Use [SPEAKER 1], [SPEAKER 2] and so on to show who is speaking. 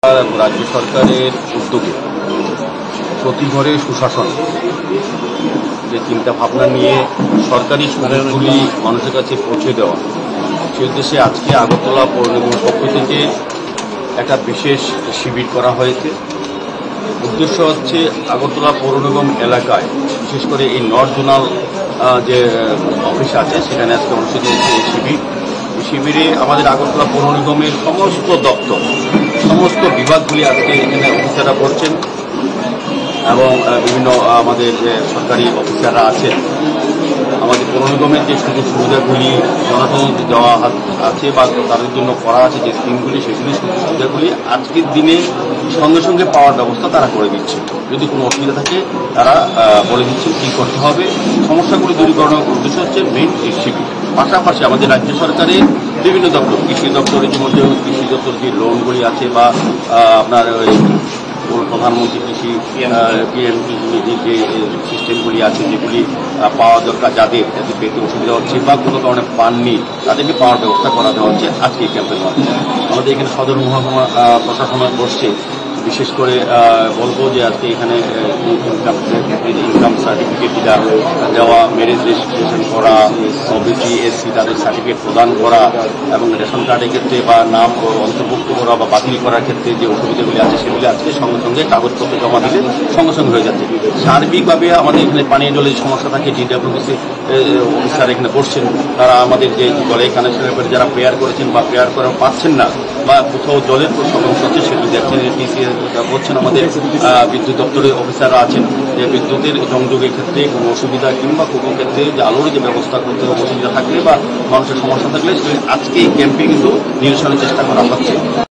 [SPEAKER 1] রাজ্য সরকারের উদ্যোগে প্রতি ঘরে সুশাসন যে চিন্তা ভাবনা নিয়ে সরকারি সুবিধাগুলি মানুষের কাছে পৌঁছে দেওয়া, সে উদ্দেশ্যে আজকে আগরতলা পৌর নিগমের পক্ষ থেকে একটা বিশেষ শিবির করা হয়েছে। উদ্দেশ্য হচ্ছে আগরতলা পৌর নিগম এলাকায় বিশেষ করে এই নর্থ জোনাল যে অফিস আছে সেখানে আজকে অনুষ্ঠিত হচ্ছে এই শিবির। এই শিবিরে আমাদের আগরতলা পৌর নিগমের সমস্ত দপ্তর, সমস্ত বিভাগগুলি আজকে এখানে অফিসাররা করছেন এবং বিভিন্ন আমাদের যে সরকারি অফিসাররা আছেন। আমাদের পৌর নিগমের যে সুযোগ সুবিধাগুলি জনগণ দেওয়া আছে বা তাদের জন্য করা আছে যে স্কিমগুলি, সেগুলি সুযোগ সুবিধাগুলি আজকের দিনে সঙ্গে সঙ্গে পাওয়ার ব্যবস্থা তারা করে দিচ্ছে। যদি কোনো অসুবিধা থাকে তারা বলে দিচ্ছেন কী করতে হবে। সমস্যাগুলি দূরীকরণের উদ্দেশ্য হচ্ছে মেইন এই শিবির। পাশাপাশি আমাদের রাজ্য সরকারের বিভিন্ন দপ্তর, কৃষি দপ্তর ইতিমধ্যে কৃষি দপ্তর যে লোনগুলি আছে বা আপনার প্রধানমন্ত্রী কৃষি পিএমকির যে সিস্টেমগুলি আছে যেগুলি পাওয়া দরকার, যাদের পেতে অসুবিধা হচ্ছে বা কোনো কারণে পাননি তাদেরকে পাওয়ার ব্যবস্থা করা দেওয়া হচ্ছে আজকে এই ক্যাম্পের মাধ্যমে। আমাদের এখানে সদর মহকুমা প্রশাসন বসছে। বিশেষ করে বলবো যে আজকে এখানে ইনকাম সার্টিফিকেট দেওয়া, ম্যারেজ রেজিস্ট্রেশন করা, ওবিসি এসসি তাদের সার্টিফিকেট প্রদান করা এবং রেশন কার্ডের ক্ষেত্রে বা নাম অন্তর্ভুক্ত করা বা বাতিল করার ক্ষেত্রে যে অসুবিধাগুলি আছে সেগুলি আজকে সঙ্গে সঙ্গে কাগজপত্র জমা দিলে সঙ্গে সঙ্গে হয়ে যাচ্ছে। সার্বিকভাবে আমাদের এখানে পানীয় জলের সমস্যা থাকে, ডিডব্লিউসি অফিসার এখানে বসছেন। তারা আমাদের যে জলের কানেকশনের ব্যাপারে যারা প্রেয়ার করেছেন বা প্রেয়ার করা পাচ্ছেন না বা কোথাও জলের সমস্যা হচ্ছে সেগুলি দেখছেন। টিসি বলছেন আমাদের বিদ্যুৎ দপ্তরের অফিসাররা আছেন যে বিদ্যুতের সংযোগের ক্ষেত্রে কোনো অসুবিধা কিংবা কোনো ক্ষেত্রে যে আলোর যে ব্যবস্থা করতে অসুবিধা থাকলে বা মানুষের সমস্যা থাকলে আজকে এই ক্যাম্পে কিন্তু নিরসনের চেষ্টা করা হচ্ছে।